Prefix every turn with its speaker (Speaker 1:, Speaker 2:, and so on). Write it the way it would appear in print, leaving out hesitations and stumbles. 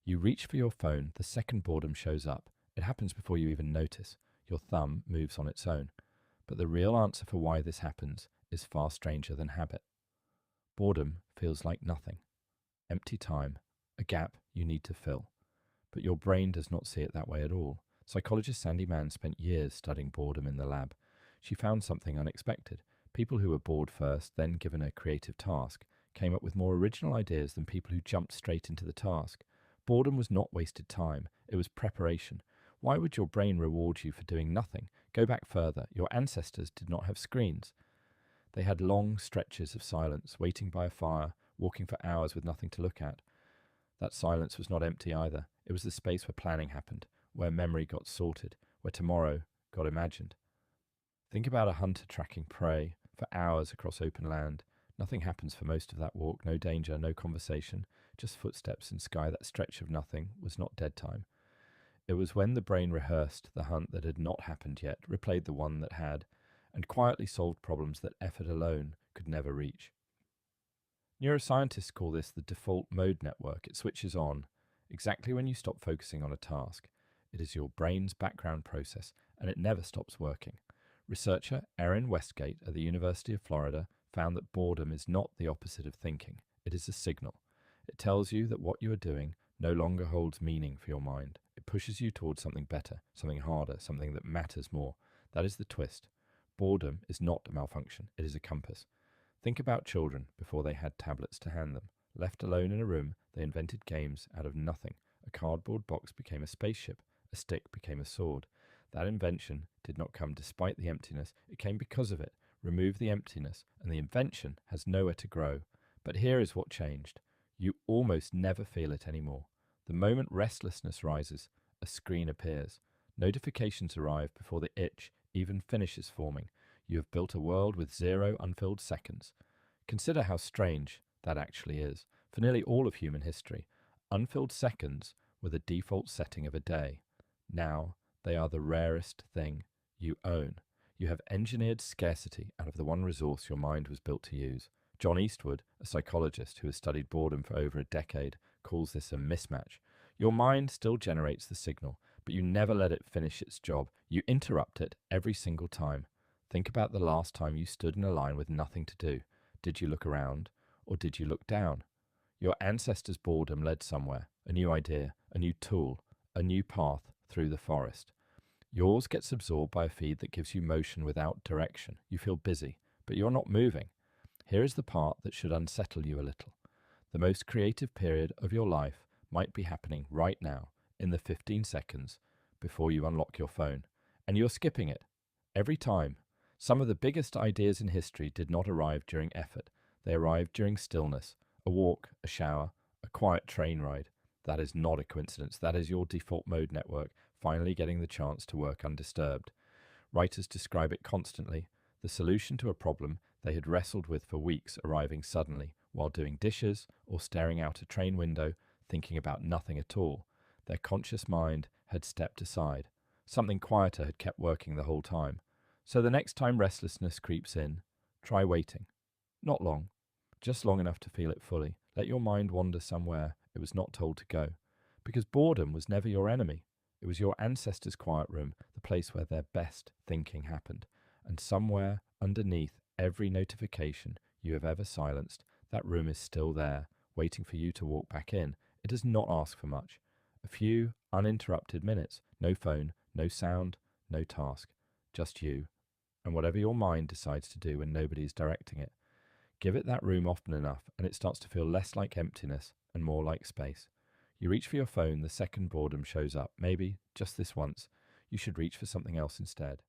Speaker 1: You reach for your phone, the second boredom shows up. It happens before you even notice. Your thumb moves on its own. But the real answer for why this happens is far stranger than habit. Boredom feels like nothing. Empty time, a gap you need to fill. But your brain does not see it that way at all. Psychologist Sandi Mann spent years studying boredom in the lab. She found something unexpected. People who were bored first, then given a creative task, came up with more original ideas than people who jumped straight into the task. Boredom was not wasted time, it was preparation. Why would your brain reward you for doing nothing? Go back further. Your ancestors did not have screens. They had long stretches of silence, waiting by a fire, walking for hours with nothing to look at. That silence was not empty either. It was the space where planning happened, where memory got sorted, where tomorrow got imagined. Think about a hunter tracking prey for hours across open land. Nothing happens for most of that walk, no danger, no conversation, just footsteps in sky. That stretch of nothing was not dead time. It was when the brain rehearsed the hunt that had not happened yet, replayed the one that had, and quietly solved problems that effort alone could never reach. Neuroscientists call this the default mode network. It switches on exactly when you stop focusing on a task. It is your brain's background process, and it never stops working. Researcher Erin Westgate at the University of Florida found that boredom is not the opposite of thinking. It is a signal. It tells you that what you are doing no longer holds meaning for your mind. It pushes you towards something better, something harder, something that matters more. That is the twist. Boredom is not a malfunction. It is a compass. Think about children before they had tablets to hand them. Left alone in a room, they invented games out of nothing. A cardboard box became a spaceship. A stick became a sword. That invention did not come despite the emptiness. It came because of it. Remove the emptiness, and the invention has nowhere to grow. But here is what changed. You almost never feel it anymore. The moment restlessness rises, a screen appears. Notifications arrive before the itch even finishes forming. You have built a world with 0 unfilled seconds. Consider how strange that actually is. For nearly all of human history, unfilled seconds were the default setting of a day. Now, they are the rarest thing you own. You have engineered scarcity out of the one resource your mind was built to use. John Eastwood, a psychologist who has studied boredom for over a decade, calls this a mismatch. Your mind still generates the signal, but you never let it finish its job. You interrupt it every single time. Think about the last time you stood in a line with nothing to do. Did you look around, or did you look down? Your ancestors' boredom led somewhere, a new idea, a new tool, a new path through the forest. Yours gets absorbed by a feed that gives you motion without direction. You feel busy, but you're not moving. Here is the part that should unsettle you a little. The most creative period of your life might be happening right now, in the 15 seconds before you unlock your phone, and you're skipping it. Every time. Some of the biggest ideas in history did not arrive during effort. They arrived during stillness, a walk, a shower, a quiet train ride. That is not a coincidence. That is your default mode network finally getting the chance to work undisturbed. Writers describe it constantly. The solution to a problem they had wrestled with for weeks arriving suddenly while doing dishes or staring out a train window, thinking about nothing at all. Their conscious mind had stepped aside. Something quieter had kept working the whole time. So the next time restlessness creeps in, try waiting. Not long, just long enough to feel it fully. Let your mind wander somewhere it was not told to go. Because boredom was never your enemy. It was your ancestors' quiet room, the place where their best thinking happened. And somewhere underneath every notification you have ever silenced, that room is still there, waiting for you to walk back in. It does not ask for much. A few uninterrupted minutes. No phone, no sound, no task. Just you, and whatever your mind decides to do when nobody is directing it. Give it that room often enough, and it starts to feel less like emptiness and more like space. You reach for your phone the second boredom shows up. Maybe, just this once, you should reach for something else instead.